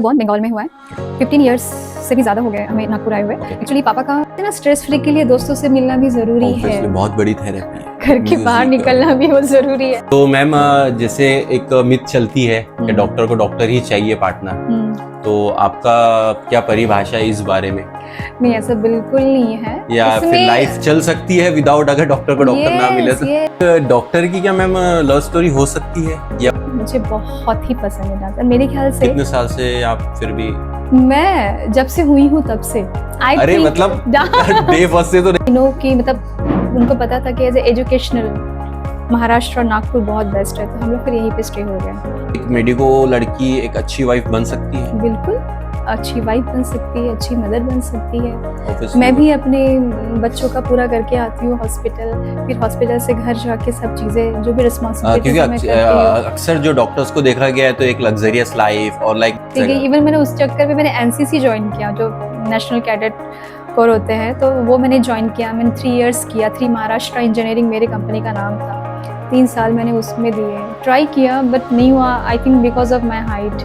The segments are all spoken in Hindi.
बॉर्न बंगाल में हुआ है। 15 इयर्स से भी ज़्यादा हो गए हमें नागपुर आए हुए। एक्चुअली पापा का ना स्ट्रेस फ्री के लिए दोस्तों से मिलना भी ज़रूरी है, बहुत बड़ी थेरेपी है, घर के बाहर निकलना भी बहुत ज़रूरी है। तो मैम जैसे एक मिथ चलती है कि डॉक्टर को डॉक्टर ही चाहिए पार्टनर, तो आपका क्या परिभाषा है इस बारे में? नहीं, ऐसा बिल्कुल नहीं है। या फिर लाइफ चल सकती है विदाउट अगर डॉक्टर को डॉक्टर ना मिले तो? डॉक्टर की क्या मैम लव स्टोरी हो सकती है? या मुझे बहुत ही पसंद है डॉक्टर, मेरे ख्याल से। कितने साल से आप फिर भी? मैं जब से हुई हूँ तब से। अरे मतलब डे फर्स्ट से तो नो कि मतलब उनको पता था कि एज एजुकेशनल महाराष्ट्र और नागपुर बहुत बेस्ट है, तो हम लोग फिर यहीं पे स्टे हो गए। एक मेडिको लड़की एक अच्छी वाइफ बन सकती है? बिल्कुल, अच्छी वाइफ बन सकती है, अच्छी मदर बन सकती है। मैं भी अपने बच्चों का पूरा करके आती हूँ हॉस्पिटल, फिर हॉस्पिटल से घर जाके सब चीजें जो भी रिस्पॉन्सिबिलिटी क्योंकि अक्सर जो डॉक्टर्स को देखा गया है तो एक लग्जरियस लाइफ और लाइक इवन मैंने उस चक्कर में मैंने एनसीसी ज्वाइन किया, जो नेशनल कैडेट कोर होते हैं, तो वो मैंने ज्वाइन किया। मैंने 3 इयर्स किया। 3 महाराष्ट्र इंजीनियरिंग मेरी कंपनी का नाम था। 3 साल मैंने उसमें दिए, ट्राई किया बट नहीं हुआ। I think because of my height.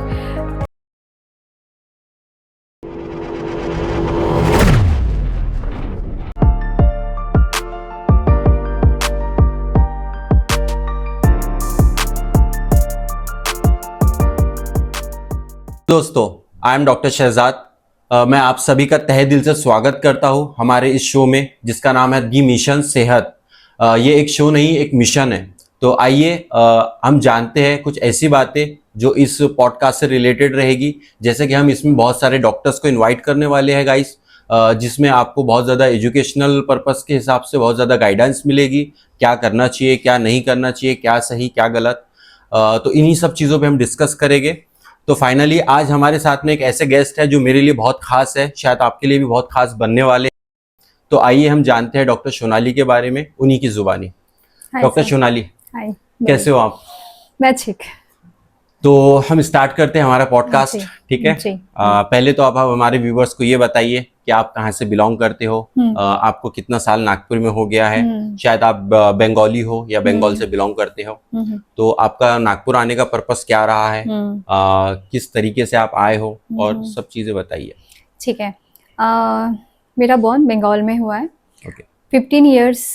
दोस्तों, आई एम डॉक्टर शहजाद। मैं आप सभी का तहे दिल से स्वागत करता हूं हमारे इस शो में, जिसका नाम है दी मिशन सेहत। ये एक शो नहीं, एक मिशन है। तो आइए हम जानते हैं कुछ ऐसी बातें जो इस पॉडकास्ट से रिलेटेड रहेगी। जैसे कि हम इसमें बहुत सारे डॉक्टर्स को इनवाइट करने वाले हैं गाइस, जिसमें आपको बहुत ज़्यादा एजुकेशनल पर्पस के हिसाब से बहुत ज़्यादा गाइडेंस मिलेगी। क्या करना चाहिए, क्या नहीं करना चाहिए, क्या सही क्या गलत, तो इन्हीं सब चीज़ों पे हम डिस्कस करेंगे। तो फाइनली आज हमारे साथ में एक ऐसे गेस्ट है जो मेरे लिए बहुत खास है, शायद आपके लिए भी बहुत खास बनने वाले हैं। तो आइए हम जानते हैं डॉक्टर सोनाली के बारे में उन्हीं की जुबानी। डॉक्टर सोनाली, कैसे हो आप? मैं ठीक। तो हम स्टार्ट करते हैं हमारा पॉडकास्ट, ठीक है? पहले तो आप हमारे व्यूवर्स को ये बताइए कि आप कहाँ से बिलोंग करते हो, आपको कितना साल नागपुर में हो गया है, शायद आप बंगाली हो या बंगाल से बिलोंग करते हो, तो आपका नागपुर आने का पर्पस क्या रहा है, किस तरीके से आप आए हो, और सब चीजें बताइए। ठीक है। मेरा बॉर्न बंगाल में हुआ है। 15 इयर्स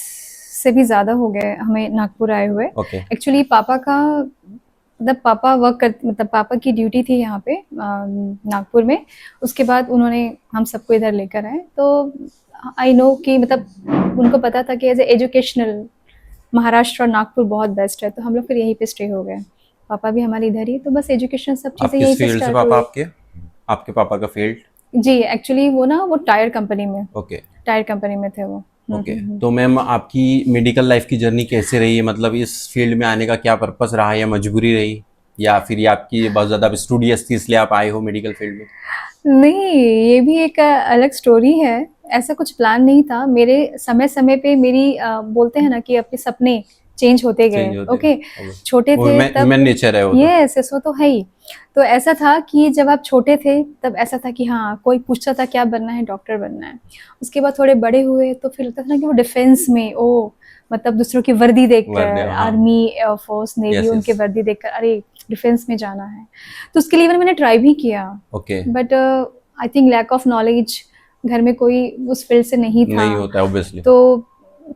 से भी ज़्यादा हो गए हमें नागपुर आए हुए। एक्चुअली पापा का मतलब पापा वर्क कर मतलब पापा की ड्यूटी थी यहाँ पे नागपुर में। उसके बाद उन्होंने हम सबको इधर लेकर आए। तो आई नो कि मतलब उनको पता था कि एज एजुकेशनल महाराष्ट्र और नागपुर बहुत बेस्ट है, तो हम लोग फिर यहीं पे स्टे हो गए। पापा भी हमारे इधर ही, तो बस एजुकेशन सब चीज़ें यहीं पे स्टार्ट हुई। आपके पापा का फील्ड? जी, एक्चुअली वो ना वो टायर कंपनी में टायर कंपनी में थे वो। तो मैम आपकी मेडिकल लाइफ की जर्नी कैसे रही है? मतलब इस फील्ड में आने का क्या पर्पस रहा, या मजबूरी रही, या फिर ये आपकी बहुत ज़्यादा स्टूडियस थी इसलिए आप आए हो मेडिकल फील्ड में? नहीं, ये भी एक अलग स्टोरी है। ऐसा कुछ प्लान नहीं था। मेरे समय समय पे मेरी बोलते हैं ना कि अपने सपने चेंज होते गए। ओके, छोटे थे तब ह्यूमन नेचर है वो। यस, ऐसा तो है ही। तो ऐसा था कि जब आप छोटे थे तब ऐसा था कि हाँ, कोई पूछता था क्या बनना है, डॉक्टर बनना है। उसके बाद थोड़े बड़े हुए तो फिर लगता था ना कि वो डिफेंस में, ओ मतलब दूसरों की वर्दी देखकर, आर्मी, एयरफोर्स, नेवी, उनके वर्दी देखकर अरे डिफेंस में जाना है। तो उसके लिए मैंने ट्राई भी किया, but I think lack of knowledge, घर में कोई उस फील्ड से नहीं था, नहीं होता ऑब्वियसली। तो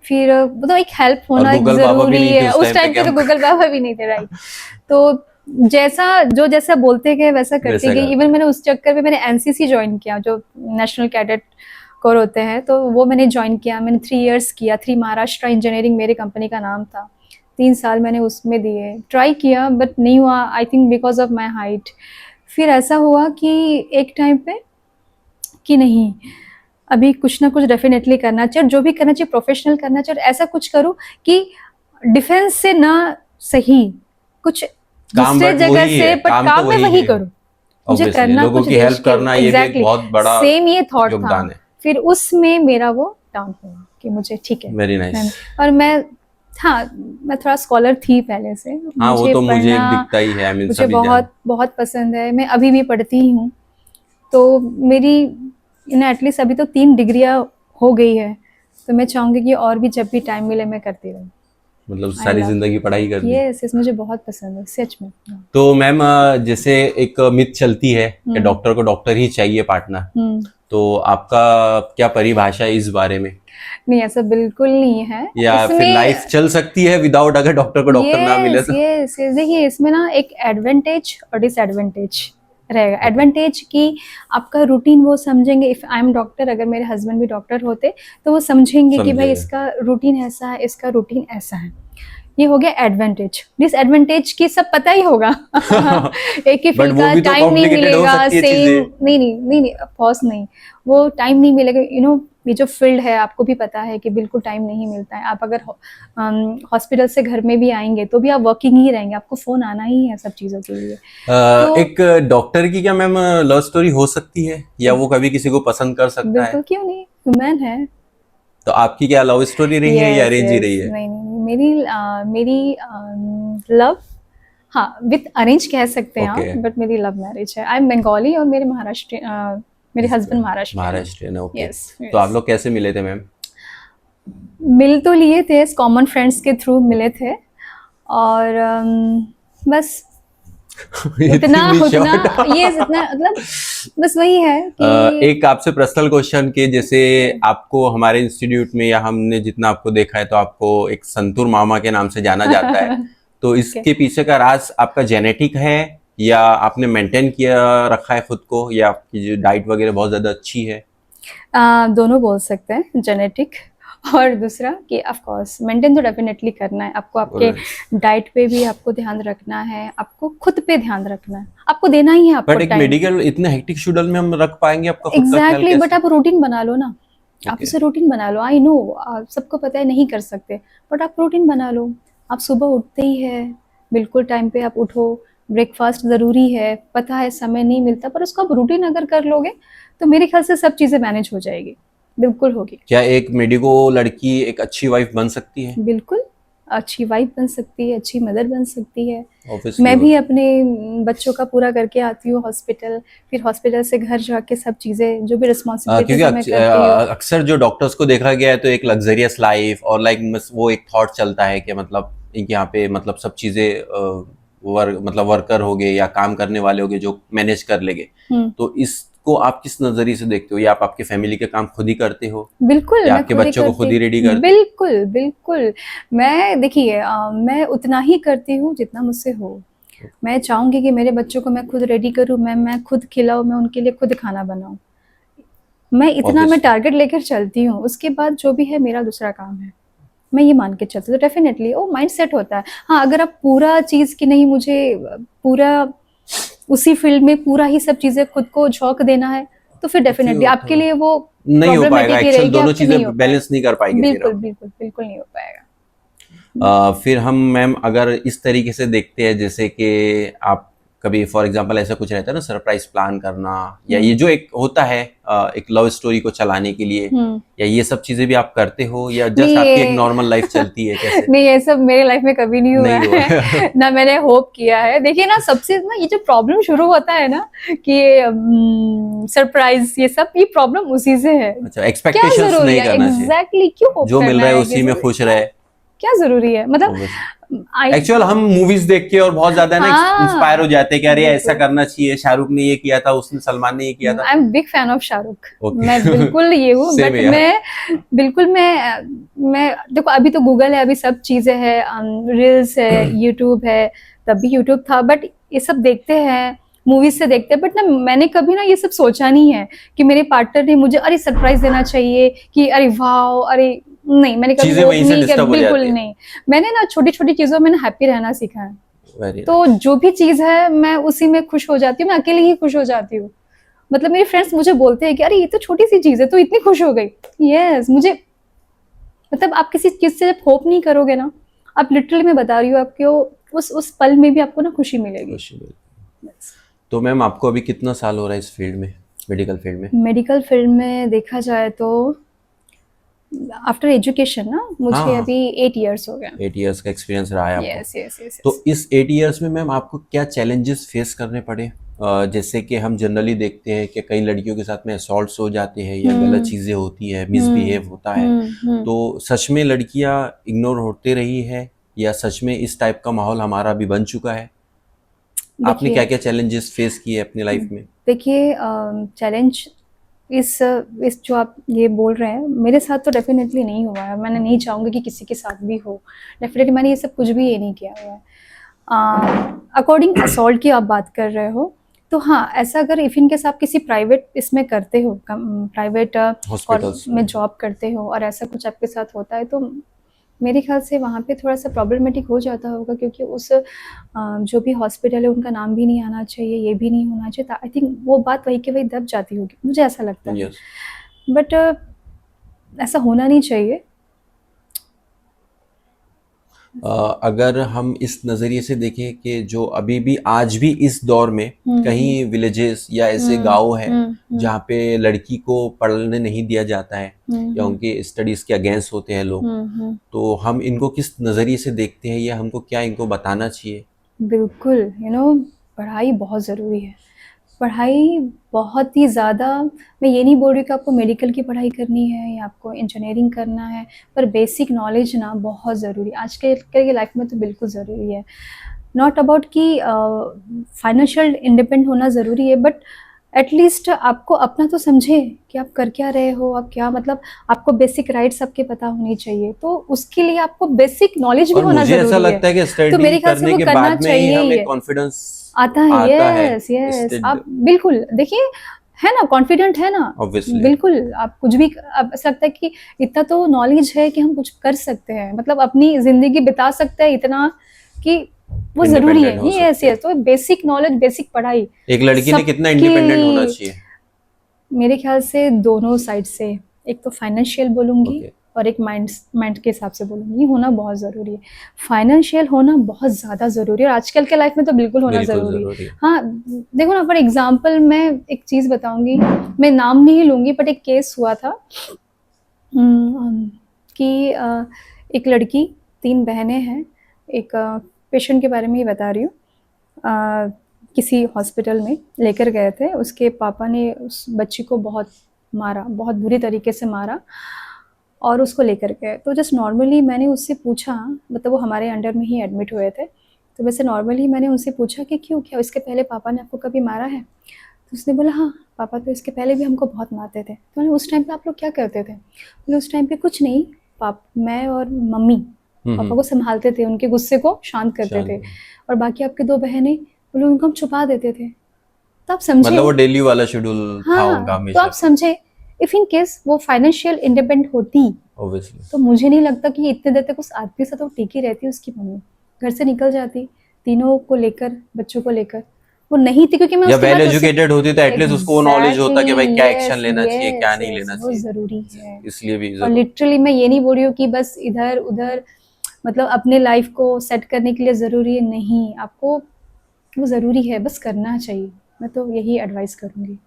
फिर मतलब एक हेल्प होना जरूरी है। उस टाइम पे तो गूगल बाबा भी नहीं थे, राइट? तो जैसा बोलते गए वैसा करते गए। इवन मैंने उस चक्कर में मैंने एनसीसी ज्वाइन किया, जो नेशनल कैडेट कोर होते हैं, तो वो मैंने ज्वाइन किया। मैंने 3 इयर्स किया। 3 महाराष्ट्र इंजीनियरिंग मेरी कंपनी का नाम था। 3 साल मैंने उसमें दिए, ट्राई किया बट नहीं हुआ। I think because of my height. फिर ऐसा हुआ कि एक टाइम पे कि नहीं, अभी कुछ ना कुछ डेफिनेटली करना चाहिए, और जो भी करना चाहिए प्रोफेशनल करना चाहिए, और ऐसा कुछ करूँ कि डिफेंस से ना सही कुछ दूसरे जगह से, पर काम में वही करूँ। मुझे करना कुछ देश के, एग्जैक्टली सेम ये थॉट था। फिर उसमें मेरा वो डाउन हुआ कि मुझे ठीक है, वेरी नाइस। और मैं थोड़ा स्कॉलर थी पहले से। वो तो मुझे दिखता ही है, मुझे बहुत बहुत पसंद है। मैं अभी भी पढ़ती ही हूँ। तो मेरी एटलीस्ट अभी तो 3 डिग्रियां हो गई है, तो मैं चाहूँगी कि और भी जब भी टाइम मिले मैं करती रहूँ। मतलब सारी जिंदगी पढ़ाई कर दी। यस, मुझे बहुत पसंद है सच में। तो मैम जैसे एक मिथ चलती है कि डॉक्टर को डॉक्टर ही चाहिए पार्टनर, तो आपका क्या परिभाषा है इस बारे में? नहीं, ऐसा बिल्कुल नहीं है या फिर इसमें। लाइफ चल सकती है विदाउट अगर डॉक्टर को डॉक्टर ना मिले तो? यस, देखिए इसमें ना एक एडवांटेज और डिसएडवांटेज रहेगा। एडवांटेज की आपका रूटीन वो समझेंगे। इफ आई एम डॉक्टर, अगर मेरे हस्बैंड भी डॉक्टर होते तो वो समझेंगे कि भाई इसका रूटीन ऐसा है, इसका रूटीन ऐसा है। ये हो गया एडवांटेज। डिसएडवांटेज की सब पता ही होगा। एक ही फील्ड का टाइम नहीं मिलेगा सेम। नहीं, ऑफ कोर्स नहीं, वो टाइम नहीं मिलेगा। ये जो फील्ड है आपको भी पता है कि बिल्कुल टाइम नहीं मिलता है। आप अगर हॉस्पिटल से घर में भी आएंगे तो भी आप वर्किंग ही रहेंगे, आपको फोन आना ही है सब चीजों के लिए। तो एक डॉक्टर की क्या मैम लव स्टोरी हो सकती है, या वो कभी किसी को पसंद कर सकता है? बिल्कुल, क्यों नहीं, ह्यूमन है। तो आपकी क्या लव स्टोरी रही है या अरेंज ही रही है? नहीं, मेरी लव, हाँ, विथ अरेंज कह सकते हैं आप, बट मेरी लव मैरिज है। आई एम बंगाली और मेरे मेरे हस्बैंड महाराष्ट्रियन है। ओके। Yes. तो आप लोग कैसे मिले थे मैम? मिल तो लिए थे, कॉमन फ्रेंड्स के थ्रू मिले थे, और बस उतना मतलब बस वही है कि एक आपसे पर्सनल क्वेश्चन के, जैसे आपको हमारे इंस्टीट्यूट में या हमने जितना आपको देखा है तो आपको एक संतूर मामा के नाम से जाना जाता है। तो इसके पीछे का राज आपका जेनेटिक है या आपने मेंटेन किया रखा है खुद को, या आपकी जो डाइट वगैरह बहुत ज्यादा अच्छी है? दोनों बोल सकते हैं, जेनेटिक और दूसरा कि ऑफ कोर्स मेंटेन तो डेफिनेटली करना है आपको। आपके डाइट पे भी आपको ध्यान रखना है, आपको खुद पे ध्यान रखना है, आपको देना ही है आपको बट एक मेडिकल इतने हेक्टिक शेड्यूल में हम रख पाएंगे आपका खुद का ख्याल? एग्जैक्टली, बट आप रूटीन बना लो ना। आप उसे रूटीन बना लो। आई नो सबको पता है नहीं कर सकते, बट आप रूटीन बना लो। आप सुबह उठते ही है, बिल्कुल टाइम पे आप उठो, ब्रेकफास्ट जरूरी है, पता है समय नहीं मिलता, पर उसको आप रूटीन अगर कर लोगे तो मेरे ख्याल से सब चीजें मैनेज हो जाएगी, बिल्कुल होगी। क्या एक मेडिको लड़की एक अच्छी वाइफ बन सकती है? बिल्कुल अच्छी वाइफ बन सकती है, अच्छी मदर बन सकती है। मैं भी अपने बच्चों का पूरा करके आती हूँ हॉस्पिटल, फिर हॉस्पिटल से घर जाके सब चीजें जो भी रिस्पॉन्सिबिलिटीज मैं करती हूँ। अक्सर जो डॉक्टर्स को देखा गया है तो एक लग्जरियस लाइफ और लाइक वो एक थॉट चलता है कि मतलब यहाँ पे मतलब सब चीजें मतलब वर्कर हो गए या काम करने वाले हो गए जो मैनेज कर लेंगे। तो इसको आप किस नजरिए से देखते हो, या आप आपके फैमिली के काम खुद ही करते हो? बिल्कुल, या आपके बच्चों को खुद ही रेडी करते हो? बिल्कुल बिल्कुल। मैं देखिए मैं उतना ही करती हूँ जितना मुझसे हो। मैं चाहूंगी कि मेरे बच्चों को मैं खुद रेडी करूँ, मैं खुद खिलाऊं, मैं उनके लिए खुद खाना बनाऊं। मैं इतना मैं टारगेट लेकर चलती हूँ। उसके बाद जो भी है मेरा दूसरा काम है, मैं ये मान के चलती हूँ। तो डेफिनेटली वो माइंड सेट होता है। हाँ, अगर आप पूरा चीज की नहीं, मुझे पूरा उसी फील्ड में पूरा ही सब चीजें खुद को झोंक देना है, तो फिर डेफिनेटली आपके लिए वो नहीं हो पाएगा। एक्चुअली दोनों चीजें बैलेंस नहीं कर पाएंगे। बिल्कुल नहीं हो पाएगा। फिर हम मैम अगर इस तरीके से देखते हैं, जैसे कि आप कभी फॉर एग्जांपल ऐसा कुछ रहता है ना, सरप्राइज प्लान करना, या ये जो एक होता है एक लव स्टोरी को चलाने के लिए, या ये सब चीजें भी आप करते हो, या जस्ट आपकी एक नॉर्मल लाइफ चलती है? कैसे? नहीं, ये सब मेरे लाइफ में कभी नहीं हुआ है। ना मैंने होप किया है। देखिए ना, सबसे ना ये जो प्रॉब्लम शुरू होता है ना कि सरप्राइज, ये सब ये प्रॉब्लम उसी से है। अच्छा, एक्सपेक्टेशंस नहीं करना चाहिए। एग्जैक्टली, क्यों जो मिल रहा है उसी में खुश रहे, क्या जरूरी है? मतलब एक्चुअल हम मूवीज देख के और बहुत ज्यादा ना इंस्पायर हो जाते हैं कि अरे ऐसा करना चाहिए, शाहरुख ने ये किया था, उसने सलमान ने ये किया था। I am big fan of Shahrukh. मैं बिल्कुल ये हूँ, बट मैं देखो, अभी तो गूगल है, अभी सब चीजें हैं, रील्स है, यूट्यूब है, तब भी यूट्यूब था, बट ये सब देखते हैं, मूवीज से देखते हैं। बट ना मैंने कभी ना ये सब सोचा नहीं है कि मेरे पार्टनर ने मुझे अरे सरप्राइज देना चाहिए कि अरे वाह, अरे नहीं, मैंने कभी नहीं किया, बिल्कुल नहीं। मैंने ना छोटी छोटी चीजों में ना हैप्पी रहना सीखा है। तो जो भी चीज है मैं उसी में खुश हो जाती हूँ, मैं अकेले ही खुश हो जाती हूँ। मतलब मेरे फ्रेंड्स मुझे बोलते हैं कि अरे ये तो छोटी सी चीज है, तो इतनी खुश हो गई। यस, मुझे मतलब आप किसी चीज से जब होप नहीं करोगे ना, आप लिटरली मैं बता रही हूँ, आपको उस पल में भी आपको ना खुशी मिलेगी। तो मैम आपको अभी कितना साल हो रहा है इस फील्ड में, मेडिकल फील्ड में? मेडिकल फील्ड में देखा जाए तो आफ्टर एजुकेशन ना मुझे अभी 8 इयर्स हो गए। 8 इयर्स का एक्सपीरियंस रहा है आपको। yes. तो इस 8 इयर्स में मैम आपको क्या चैलेंजेस फेस करने पड़े? जैसे कि हम जनरली देखते हैं कि कई लड़कियों के साथ में असॉल्ट्स हो जाते हैं या गलत चीजें होती है, मिसबिहेव होता है, तो सच में लड़कियां इग्नोर होते रही है या सच में इस टाइप का माहौल हमारा भी बन चुका है? आपने देखिए क्या क्या चैलेंजेस फेस किए अपनी लाइफ में? देखिए चैलेंज इस जो आप ये बोल रहे हैं मेरे साथ तो डेफिनेटली नहीं हुआ है, मैंने नहीं चाहूँगी कि किसी के साथ भी हो। डेफिनेटली मैंने ये सब कुछ भी ये नहीं किया हुआ है। अकॉर्डिंग असॉल्ट की आप बात कर रहे हो तो हाँ, ऐसा अगर इफ इन केस आप किसी प्राइवेट इसमें करते हो, प्राइवेट हॉस्पिटल्स में जॉब करते हो और ऐसा कुछ आपके साथ होता है तो मेरे ख्याल से वहाँ पे थोड़ा सा प्रॉब्लमेटिक हो जाता होगा, क्योंकि उस जो भी हॉस्पिटल है उनका नाम भी नहीं आना चाहिए, ये भी नहीं होना चाहिए। आई थिंक वो बात वही के वही दब जाती होगी, मुझे ऐसा लगता है। यस। बट ऐसा होना नहीं चाहिए। अगर हम इस नज़रिए से देखें कि जो अभी भी आज भी इस दौर में कहीं विलेजेस या ऐसे गांव हैं जहाँ पे लड़की को पढ़ने नहीं दिया जाता है या उनके स्टडीज के अगेंस्ट होते हैं लोग, तो हम इनको किस नज़रिए से देखते हैं या हमको क्या इनको बताना चाहिए? बिल्कुल, पढ़ाई बहुत ज़रूरी है। पढ़ाई बहुत ही ज़्यादा, मैं ये नहीं बोल रही कि आपको मेडिकल की पढ़ाई करनी है या आपको इंजीनियरिंग करना है, पर बेसिक नॉलेज ना बहुत ज़रूरी है। आज के लाइफ में तो बिल्कुल ज़रूरी है। नॉट अबाउट कि फाइनेंशियल इंडिपेंडेंट होना ज़रूरी है, बट एटलीस्ट आपको अपना तो समझे कि आप कर क्या रहे हो, आप क्या मतलब आपको बेसिक राइट्स आपके पता होनी चाहिए, तो उसके लिए आपको बेसिक नॉलेज भी और होना मुझे ऐसा ज़रूरी लगता है कि तो स्टडी मेरे ख्याल से करने वो के करना बाद में ही चाहिए हमें ये। कॉन्फिडेंस आता है, आता है। यस यस, Instead- आप बिल्कुल देखिए, है ना, कॉन्फिडेंट है ना, Obviously। बिल्कुल आप कुछ भी, अब ऐसा लगता है कि इतना तो नॉलेज है कि हम कुछ कर सकते हैं, मतलब अपनी जिंदगी बिता सकते हैं इतना कि वो जरूरी है। इंडिपेंडेंट हो ये यस सकते हैं। यस, तो बेसिक नॉलेज, बेसिक पढ़ाई एक लड़की ने कितना सबके इंडिपेंडेंट होना लिए चाहिए? मेरे ख्याल से दोनों साइड से, एक तो फाइनेंशियल बोलूँगी ओके। और एक माइंड माइंड के हिसाब से बोलूँगी, ये होना बहुत ज़रूरी है। फाइनेंशियल होना बहुत ज़्यादा ज़रूरी है और आजकल के लाइफ में तो बिल्कुल होना बिल्कुल ज़रूरी है। जरूरी है। हाँ, देखो ना, फॉर एग्जांपल मैं एक चीज़ बताऊँगी, मैं नाम नहीं लूँगी, बट एक केस हुआ था कि एक लड़की, 3 बहनें हैं, एक पेशेंट के बारे में ही बता रही हूँ। किसी हॉस्पिटल में लेकर गए थे, उसके पापा ने उस बच्ची को बहुत मारा, बहुत बुरी तरीके से मारा और उसको लेकर गए। तो जस्ट नॉर्मली मैंने उससे पूछा, मतलब वो हमारे अंडर में ही एडमिट हुए थे, तो वैसे नॉर्मली मैंने उनसे पूछा कि क्यों, क्या इसके पहले पापा ने आपको कभी मारा है? तो उसने बोला हाँ, पापा तो इसके पहले भी हमको बहुत मारते थे। तो मैंने, उस टाइम पे आप लोग क्या करते थे? बोले उस टाइम पे कुछ नहीं, मैं और मम्मी पापा को संभालते थे, उनके गुस्से को शांत करते थे, और बाकी आपकी 2 बहनें, बोले उनको हम छुपा देते थे। तो आप समझे, मतलब वो डेली वाला शेड्यूल था उनका हाँ, तो हमेशा। आप समझे, इफ इन केस वो फाइनेंशियल इंडिपेंडेंट होती ऑब्वियसली। तो मुझे नहीं लगता कि इतने देर तक उस आदमी से तो टिकी रहती। उसकी मम्मी घर से निकल जाती, तीनों को लेकर, बच्चों को लेकर। वो नहीं थी, क्योंकि मैं या उसके वेल बाद उससे एजुकेटेड होती तो एटलीस्ट उसको नॉलेज होता कि भाई क्या एक्शन एग्जैक्टली लेना चाहिए, क्या यस नहीं यस, लेना वो चाहिए। ज़रूरी है। इसलिए भी और जरूर। लिटरली मैं ये नहीं बोल रही हूँ कि बस इधर उधर, मतलब अपने लाइफ को सेट करने के लिए ज़रूरी है, नहीं, आपको वो ज़रूरी है, बस करना चाहिए। मैं तो यही एडवाइस करूँगी।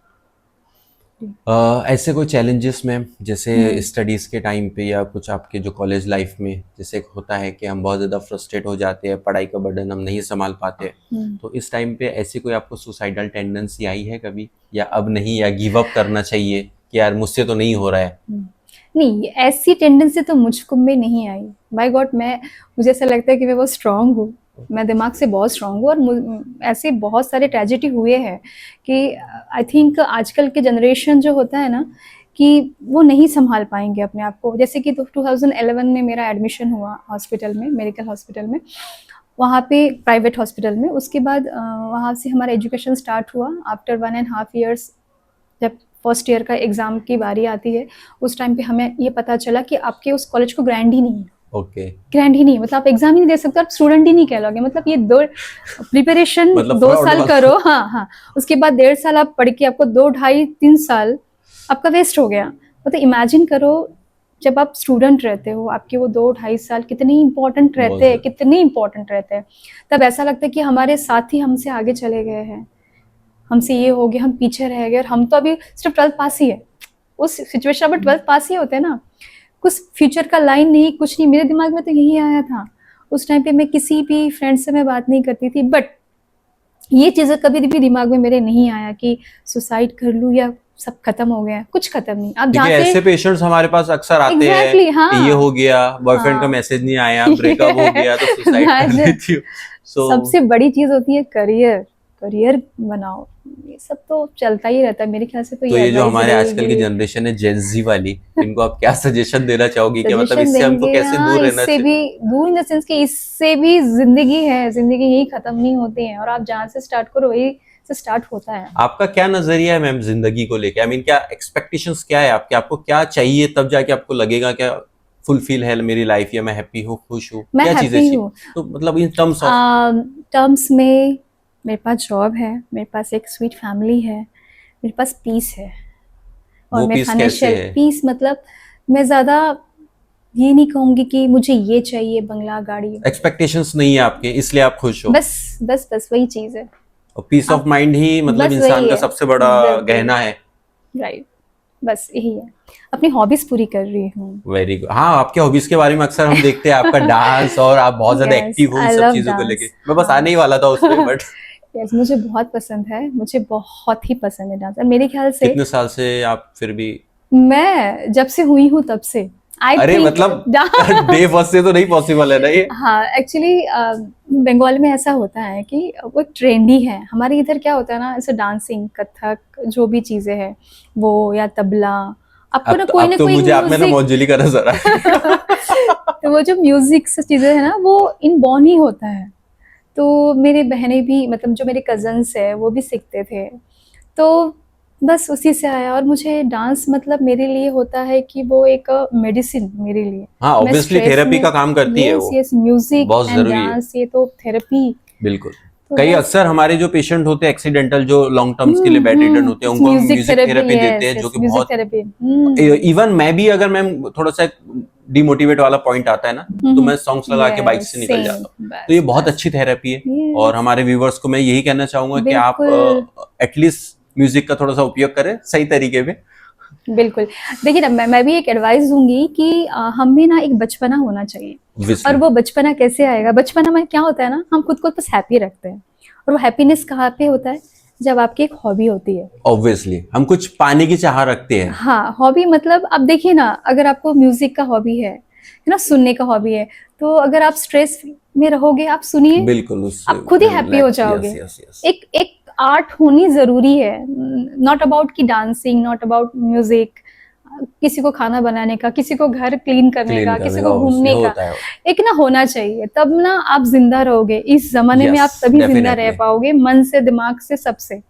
ऐसे कोई चैलेंजेस में, जैसे स्टडीज़ के टाइम पे या कुछ आपके जो कॉलेज लाइफ में, जैसे होता है कि हम बहुत ज़्यादा फ्रस्ट्रेट हो जाते हैं, पढ़ाई का बर्डन हम नहीं संभाल पाते, तो इस टाइम पे ऐसी कोई आपको सुसाइडल टेंडेंसी आई है कभी, या अब नहीं, या गिव अप करना चाहिए कि यार मुझसे तो नहीं हो रहा है? नहीं, ऐसी टेंडेंसी तो मुझको में नहीं आई, बाय गॉड। मुझे ऐसा लगता है कि मैं बहुत स्ट्रांग हूँ, मैं दिमाग से बहुत स्ट्रांग हूँ, और ऐसे बहुत सारे ट्रेजेडी हुए हैं कि आई थिंक आजकल के जनरेशन जो होता है ना, कि वो नहीं संभाल पाएंगे अपने आप को। जैसे कि 2011 में मेरा एडमिशन हुआ हॉस्पिटल में, मेडिकल हॉस्पिटल में, वहाँ पे प्राइवेट हॉस्पिटल में। उसके बाद वहाँ से हमारा एजुकेशन स्टार्ट हुआ। आफ्टर 1.5 ईयर्स जब फर्स्ट ईयर का एग्ज़ाम की बारी आती है, उस टाइम पे हमें ये पता चला कि आपके उस कॉलेज को ग्रैंड ही नहीं है। ओके। ग्रैंड ही नहीं, मतलब आप एग्जाम ही नहीं दे सकते, आप स्टूडेंट ही नहीं कहलोगे। मतलब ये 2 प्रिपरेशन मतलब 2 fraud साल वाला। करो, हाँ हाँ, उसके बाद 1.5 साल आप पढ़ के, आपको 2 ढाई 3 साल आपका वेस्ट हो गया। मतलब इमेजिन करो, जब आप स्टूडेंट रहते हो, आपके वो 2 ढाई साल कितने इंपॉर्टेंट बहुत रहते हैं, ज़्यादा। कितने इंपॉर्टेंट रहते हैं। तब ऐसा लगता है कि हमारे साथी हमसे आगे चले गए हैं, हमसे ये हो गया, हम पीछे रह गए, और हम तो अभी सिर्फ 12th पास ही है। उस सिचुएशन में 12th पास ही होते हैं ना, कुछ फ्यूचर का लाइन नहीं, कुछ नहीं। मेरे दिमाग में तो यही आया था। उस टाइम पे मैं किसी भी फ्रेंड से मैं बात नहीं करती थी, बट ये चीज़ें कभी भी दिमाग में मेरे नहीं आया कि सुसाइड कर लूँ या सब खत्म हो गया है, कुछ खत्म नहीं। आप देखिए जहाँ से ऐसे पेशेंट्स हमारे पास अक्सर आते Exactly, हैं हाँ। कि ये हो गया, बॉयफ्रेंड का हाँ। मैसेज नहीं आया, ब्रेकअप हो गया तो सुसाइड कर Imagine, लेती हूँ। सो सबसे बड़ी चीज होती है करियर, करियर बनाओ। ये सब तो चलता ही रहता है मेरे ख्याल से। तो तो ये ये जो एडवाइस हमारे आजकल की रहेगी, जनरेशन है जेंजी वाली, इनको आप क्या सजेशन देना चाहोगी कि मतलब सजेशन इससे हमको देंगे। कैसे हाँ, दूर रहना इससे चाहिए? भी दूर इन द सेंस कि इससे भी जिंदगी है, जिंदगी यही खत्म नहीं होती है, और आप जहाँ से स्टार्ट करो वही से स्टार्ट होता है। आपका क्या नजरिया है मैम जिंदगी को लेके? आई मीन क्या एक्सपेक्टेशंस क्या है आपके? आपको क्या चाहिए तब जाके आपको लगेगा क्या फुलफिल है मेरी लाइफ, या मैं हैप्पी हूँ, खुश हूँ, मैं क्या चीजें हैप्पी चाहिए? हूँ। तो मतलब इन टर्म्स ऑफ टर्म्स में मेरे पास जॉब है, मेरे पास एक स्वीट फैमिली है, मेरे पास पीस है, और वो मैं पीस कैसे फाइनेंशियल है? पीस मतलब मैं ज़्यादा ये नहीं कहूँगी कि मुझे ये चाहिए बंगला गाड़ी, एक्सपेक्टेशंस नहीं है आपके इसलिए आप खुश हो, बस बस बस वही चीज़ है। और पीस ऑफ आप माइंड ही मतलब बस इंसान वही का है, सबसे बड़ा बिल्कुल गहना है। राइट, बस यही है। अपनी हॉबीज पूरी कर रही हूँ। Very good. हाँ, आपके हॉबीज के बारे में अक्सर हम देखते हैं, आपका डांस, और आप बहुत ज्यादा यस, एक्टिव हो इन आई सब लव चीजों को लेके। डांस। मैं बस हाँ। आने ही वाला था उस पे, बट यस, मुझे बहुत पसंद है, मुझे बहुत ही पसंद है डांस। और मेरे ख्याल से कितने साल से आप फिर भी? मैं जब से हुई हूँ तब से आई अरे थिंक मतलब डे फर्स्ट से तो नहीं पॉसिबल है ना ये? हाँ, एक्चुअली बंगाल में ऐसा होता है कि वो ट्रेंडी है। हमारे इधर क्या होता है ना, ऐसे डांसिंग, कथक, जो भी चीजें हैं वो, या तबला, आपको ना अब तो कोई मुझे आप में ना म्यूजिक मौजूली का नजर आ रहा है। तो वो जो म्यूजिक से चीजें है ना, वो इनबॉर्न ही होता है। तो मेरे बहनें भी, मतलब जो मेरे कजन्स है वो भी सीखते थे, तो बस उसी से आया। और मुझे डांस मतलब मेरे लिए होता है कि वो एक मेडिसिन मेरे लिए। हाँ, मैं ऑब्वियसली स्ट्रेस थेरेपी में, का काम करती है यस वो, यस, म्यूजिक बहुत एंड जरूरी है। डांस, ये तो थेरेपी। बिल्कुल। तो कई बस अक्सर हमारे जो पेशेंट होते हैं एक्सीडेंटल, जो लॉन्ग टर्म्स के लिए बेड रिडन होते हैं, उनको हम म्यूजिक म्यूजिक थेरेपी, थेरेपी देते यस हैं, जो यस, कि म्यूजिक बहुत थेरेपी। इवन मैं भी, अगर मैम थोड़ा सा डिमोटिवेट वाला पॉइंट आता है ना, तो मैं सॉन्ग्स लगा के बाइक यस, से निकल सेम, जाता हूँ। तो ये बस बहुत बस, अच्छी थेरेपी है। और यस, हमारे व्यूवर्स को मैं यही कहना चाहूंगा कि आप बिल्कुल एटलीस्ट म्यूजिक का थोड़ा सा उपयोग करें सही तरीके में। बिल्कुल। देखिए ना, मैं भी एक एडवाइस दूंगी कि हम में ना एक बचपना होना चाहिए। Obviously, और वो बचपना कैसे आएगा? बचपना में क्या होता है ना, हम खुद को बस हैप्पी रखते हैं, और वो हैप्पीनेस कहाँ पे होता है? जब आपकी एक हॉबी होती है। ऑब्वियसली हम कुछ पाने की चाह रखते हैं। हाँ, हॉबी मतलब अब देखिए ना, अगर आपको म्यूजिक का हॉबी है ना, सुनने का हॉबी है, तो अगर आप स्ट्रेस में रहोगे, आप सुनिए, बिल्कुल, उससे आप खुद ही हैप्पी हो जाओगे। Yes yes yes. एक एक आर्ट होनी जरूरी है, नॉट अबाउट की डांसिंग, नॉट अबाउट म्यूजिक, किसी को खाना बनाने का, किसी को घर क्लीन करने क्लीन का, करने किसी का को ऑब्वियसली घूमने का, होता है। एक ना होना चाहिए, तब ना आप जिंदा रहोगे इस जमाने में। यस, आप तभी जिंदा रह डेफिनेटली। पाओगे, मन से, दिमाग से, सबसे।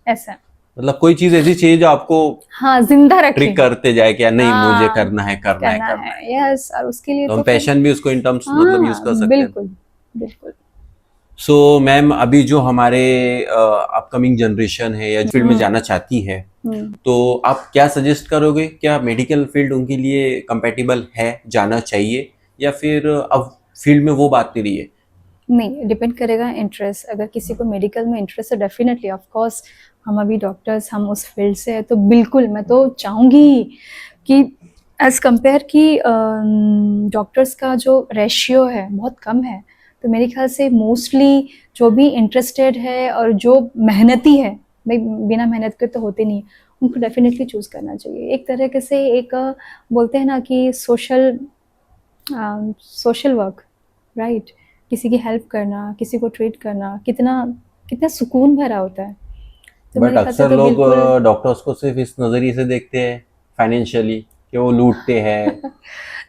ऐसा, मतलब कोई चीज ऐसी चाहिए जो आपको हाँ, जिंदा रखे। ट्रिक करते जाए कि यार नहीं, मुझे हाँ, करना है, करना है, करना करना है, है। यस। और उसके लिए तो तो हम फिर, पैशन भी उसको इन टर्म्स मतलब यूज हाँ, कर सकते हैं। बिल्कुल बिल्कुल। सो मैम, अभी जो हमारे अपकमिंग जनरेशन है या फील्ड में जाना चाहती है, हम्म। तो आप क्या सजेस्ट करोगे? क्या मेडिकल फील्ड उनके लिए कंपेटिबल है, जाना चाहिए, या फिर अब फील्ड में वो बात नहीं रही है? नहीं, डिपेंड करेगा इंटरेस्ट। अगर किसी को मेडिकल में इंटरेस्ट है, डेफिनेटली, ऑफ कोर्स, हम अभी डॉक्टर्स, हम उस फील्ड से है, तो बिल्कुल मैं तो चाहूँगी कि एज कंपेयर कि डॉक्टर्स का जो रेशियो है बहुत कम है, तो मेरे ख्याल से मोस्टली जो भी इंटरेस्टेड है और जो मेहनती है, भाई बिना मेहनत के तो होते नहीं, उनको डेफिनेटली चूज़ करना चाहिए। एक तरीके से एक बोलते हैं ना कि सोशल वर्क, राइट, किसी की हेल्प करना, किसी को ट्रीट करना, कितना कितना सुकून भरा होता है। तो बट मेरे ख्याल से अक्सर तो लोग बिल्कुल डॉक्टर्स को सिर्फ इस नजरिए से देखते हैं, फाइनेंशियली, कि वो लूटते हैं।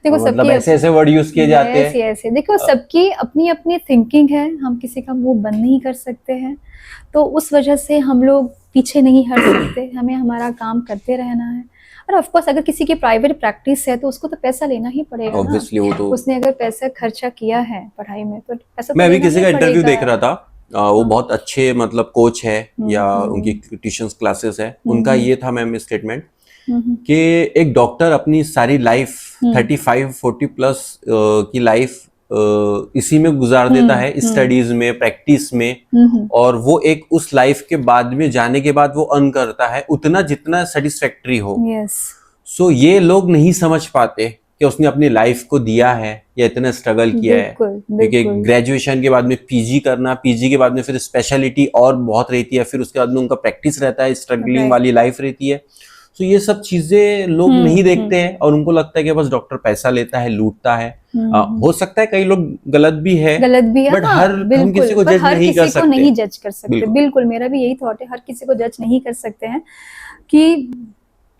देखो, मतलब ऐसे ऐसे वर्ड यूज किए जाते यस हैं। यस, देखो सबकी अपनी अपनी थिंकिंग है, हम किसी का मुंह बंद नहीं कर सकते हैं, तो उस वजह से हम लोग पीछे नहीं हट सकते, हमें हमारा काम करते रहना है। और ऑफ कोर्स अगर किसी की प्राइवेट प्रैक्टिस है तो उसको तो पैसा लेना ही पड़ेगा ना। ऑब्वियसली वो तो। उसने अगर पैसा खर्चा किया है पढ़ाई में, तो पैसा तो मैं अभी लेना किसी ही का इंटरव्यू पड़ेगा। देख रहा था, वो हाँ। बहुत अच्छे मतलब कोच है, या उनकी हम्म, ट्यूशन क्लासेस है, उनका ये था मैम स्टेटमेंट हम्म, कि एक डॉक्टर अपनी सारी लाइफ 35-40 प्लस की लाइफ इसी में गुजार देता है, स्टडीज में, प्रैक्टिस में, और वो एक उस लाइफ के बाद में जाने के बाद वो अर्न करता है उतना जितना सेटिस्फैक्टरी हो। यस, सो ये लोग नहीं समझ पाते कि उसने अपनी लाइफ को दिया है या इतना स्ट्रगल किया है। बिल्कुल क्योंकि बिल्कुल, ग्रेजुएशन के बाद में पीजी करना, पीजी के बाद में फिर स्पेशलिटी और बहुत रहती है, फिर उसके बाद में उनका प्रैक्टिस रहता है, स्ट्रगलिंग राइट, वाली लाइफ रहती है। तो ये सब चीजें लोग नहीं देखते हैं और उनको लगता है कि बस डॉक्टर पैसा लेता है, लूटता है। हो सकता है कई लोग गलत भी है, बट हाँ, हम किसी को जज नहीं कर सकते, नहीं जज कर सकते। बिल्कुल मेरा भी यही थॉट है, हर किसी को जज नहीं कर सकते हैं कि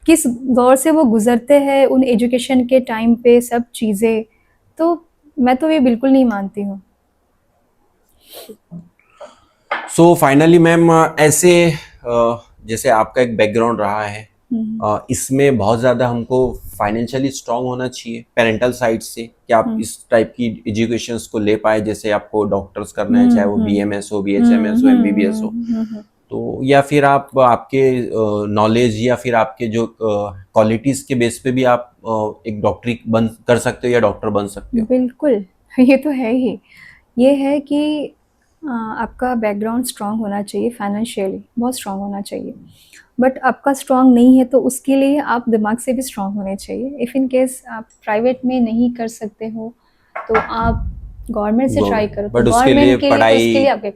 किस दौर से वो गुजरते हैं, उन एजुकेशन के टाइम पे सब चीजें, तो मैं तो ये बिल्कुल नहीं मानती हूँ। सो फाइनली मैम, ऐसे जैसे आपका एक बैकग्राउंड रहा है, इसमें बहुत ज्यादा हमको फाइनेंशियली स्ट्रांग होना चाहिए पेरेंटल साइड से कि आप इस टाइप की एजुकेशन को ले पाए, जैसे आपको डॉक्टर्स करना है, चाहे वो बीएमएस हो, बीएचएमएस हो, एमबीबीएस हो, तो या फिर आप आपके नॉलेज या फिर आपके जो क्वालिटीज के बेस पे भी आप एक डॉक्टरी बन कर सकते हो या डॉक्टर बन सकते हो। बिल्कुल ये तो है ही, ये है कि आपका बैकग्राउंड स्ट्रांग होना चाहिए, फाइनेंशियली बहुत स्ट्रांग होना चाहिए, बट आपका स्ट्रांग नहीं है तो उसके लिए आप दिमाग से भी स्ट्रांग होने चाहिए। इफ़ इन केस आप प्राइवेट में नहीं कर सकते हो तो आप गवर्नमेंट से ट्राई करो। बट उसके लिए पढ़ाई,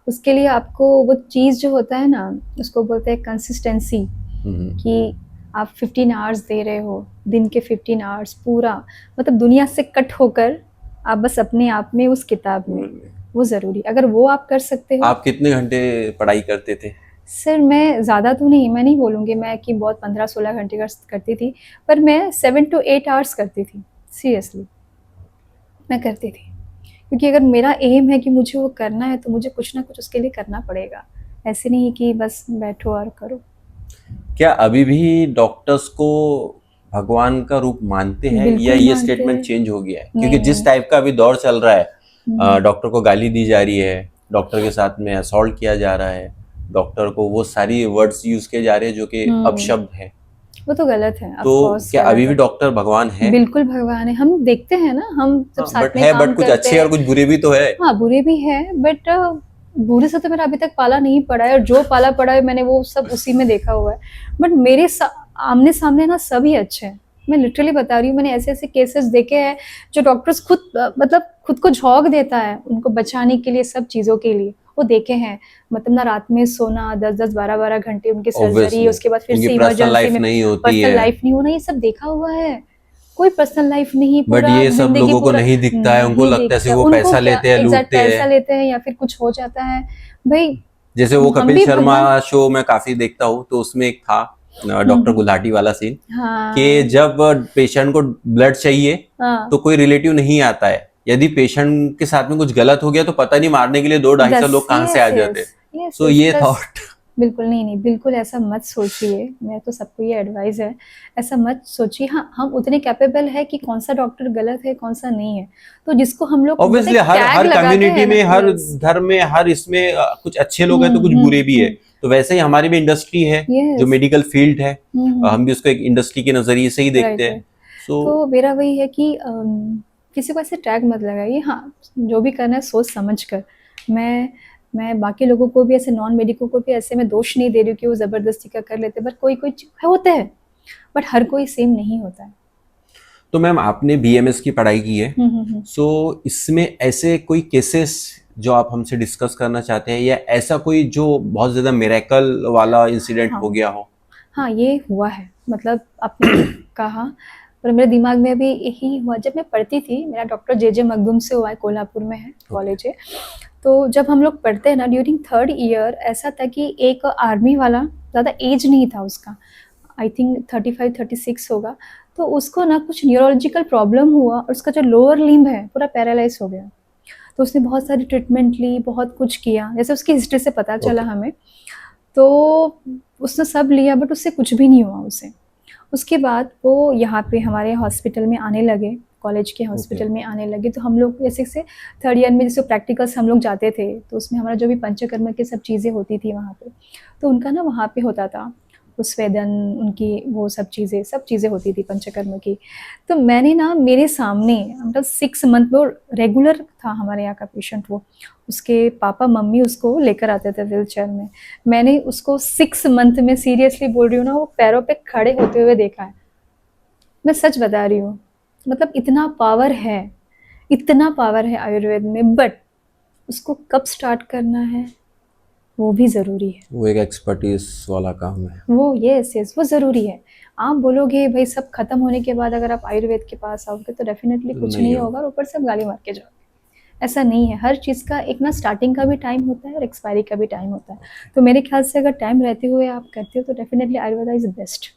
उसके लिए आपको वो चीज़ जो होता है ना, उसको बोलते हैं कंसिस्टेंसी, कि आप 15 आवर्स दे रहे हो, दिन के 15 आवर्स पूरा, मतलब दुनिया से कट होकर आप बस अपने आप में उस किताब में, वो ज़रूरी। अगर वो आप कर सकते हो। आप कितने घंटे पढ़ाई करते थे? सर मैं ज़्यादा तो नहीं, मैं नहीं बोलूँगी मैं कि बहुत 15-16 घंटे करती थी, पर मैं 7 to 8 आवर्स करती थी, सीरियसली मैं करती थी, क्योंकि अगर मेरा एम है कि मुझे वो करना है तो मुझे कुछ ना कुछ उसके लिए करना पड़ेगा, ऐसे नहीं कि बस बैठो और करो। क्या अभी भी डॉक्टर्स को भगवान का रूप मानते हैं या ये स्टेटमेंट चेंज हो गया है? क्योंकि जिस टाइप का अभी दौर चल रहा है, डॉक्टर को गाली दी जा रही है, डॉक्टर के साथ में असॉल्ट किया जा रहा है, डॉक्टर को वो सारी वर्ड्स यूज किए जा रहे हैं जो कि अपशब्द है, वो तो गलत है। तो क्या अभी भी डॉक्टर भगवान है? बिल्कुल भगवान है, हम देखते हैं ना, हम सब साथ में काम बट कुछ अच्छे और कुछ बुरे भी तो है। हाँ बुरे भी है, बट बुरे से तो मेरा अभी तक पाला नहीं पड़ा है, और जो पाला पड़ा है मैंने वो सब उसी में देखा हुआ है। बट मेरे आमने सामने ना सभी अच्छे हैं, मैं लिटरली बता रही हूँ, मैंने ऐसे ऐसे केसेस देखे हैं जो डॉक्टर्स खुद मतलब खुद को झोंक देता है उनको बचाने के लिए, सब चीज़ों के लिए वो देखे हैं। मतलब ना रात में सोना 10-10 12-12 घंटे उनकी सर्जरी, उसके बाद फिर से इमरजेंसी में पर्सनल लाइफ नहीं होना, ये सब देखा हुआ है। कोई पर्सनल लाइफ नहीं, बट ये सब लोगों को नहीं दिखता है, उनको लगता है वो पैसा लेते हैं, लूटते हैं, पैसा लेते हैं या फिर कुछ हो जाता है भाई। जैसे वो कपिल शर्मा शो मैं काफी देखता हूँ, तो उसमें एक था डॉक्टर गुलाटी वाला सीन, कि जब पेशेंट को ब्लड चाहिए तो कोई रिलेटिव नहीं आता है, यदि पेशेंट के साथ में कुछ गलत हो गया तो पता नहीं मारने के लिए 200-250 लोग कहाँ से आ जाते हैं। तो ये थॉट बिल्कुल नहीं, बिल्कुल ऐसा मत सोचिए, मैं तो सबको ये एडवाइस है, ऐसा मत सोचिए। हाँ हम उतने कैपेबल है कि कौन सा डॉक्टर गलत है कौन सा नहीं है, तो जिसको हम लोग ऑब्वियसली हर कम्युनिटी में, हर धर्म में, हर इसमें कुछ अच्छे लोग हैं तो कुछ बुरे भी है, तो वैसे ही हमारी भी इंडस्ट्री है जो मेडिकल फील्ड है, हम भी उसको एक इंडस्ट्री के नजरिए से ही देखते हैं। तो मेरा वही है कि किसी को ऐसे टैग मत लगाइए, हाँ जो भी करना है सोच समझ कर। मैं बाकी लोगों को भी ऐसे नॉन मेडिको को भी ऐसे मैं दोष नहीं दे रही हूँ कि वो जबरदस्ती का कर लेते, बट कोई होता है, बट हर कोई सेम नहीं होता है। तो मैम आपने बीएमएस की पढ़ाई की है, सो इसमें ऐसे कोई केसेस जो आप हमसे डिस्कस करना चाहते हैं, या ऐसा कोई जो बहुत ज्यादा मिरेकल वाला इंसिडेंट हो गया हो? हाँ ये हुआ है, मतलब आपने कहा, पर मेरे दिमाग में भी यही हुआ। जब मैं पढ़ती थी, मेरा डॉक्टर जे मखदूम से हुआ है, कोल्हापुर में है कॉलेज है, तो जब हम लोग पढ़ते हैं ना ड्यूरिंग 3rd ईयर, ऐसा था कि एक आर्मी वाला, ज़्यादा एज नहीं था उसका, आई थिंक 35-36 होगा, तो उसको ना कुछ न्यूरोलॉजिकल प्रॉब्लम हुआ और उसका जो लोअर लिम्ब है पूरा पैरालाइज हो गया। तो उसने बहुत सारी ट्रीटमेंट ली, बहुत कुछ किया, जैसे उसकी हिस्ट्री से पता चला हमें, तो उसने सब लिया बट उससे कुछ भी नहीं हुआ उसे। उसके बाद वो यहाँ पे हमारे हॉस्पिटल में आने लगे, कॉलेज के हॉस्पिटल में आने लगे, तो हम लोग जैसे 3rd ईयर में जैसे प्रैक्टिकल्स हम लोग जाते थे, तो उसमें हमारा जो भी पंचकर्म की सब चीज़ें होती थी वहाँ पे, तो उनका ना वहाँ पे होता था स्वेदन, उनकी वो सब चीज़ें होती थी पंचकर्म की। तो मैंने ना मेरे सामने, मतलब 6 मंथ वो रेगुलर था हमारे यहाँ का पेशेंट, वो उसके पापा मम्मी उसको लेकर आते थे व्हील चेयर में, मैंने उसको 6 मंथ में, सीरियसली बोल रही हूँ ना, वो पैरों पे खड़े होते हुए देखा है। मैं सच बता रही हूँ, मतलब इतना पावर है आयुर्वेद में, बट उसको कब स्टार्ट करना है, वो भी ज़रूरी है। वो एक एक्सपर्टीज वाला काम है। वो यस यस वो ज़रूरी है। आप बोलोगे भाई सब खत्म होने के बाद अगर आप आयुर्वेद के पास आओगे तो डेफिनेटली कुछ नहीं नहीं होगा। होगा और ऊपर से आप गाली मार के जाओगे। ऐसा नहीं है, हर चीज़ का एक ना स्टार्टिंग का भी टाइम होता है और एक्सपायरी का भी टाइम होता है। तो मेरे ख्याल से अगर टाइम रहते हुए आप करते हो तो definitely Ayurveda is best.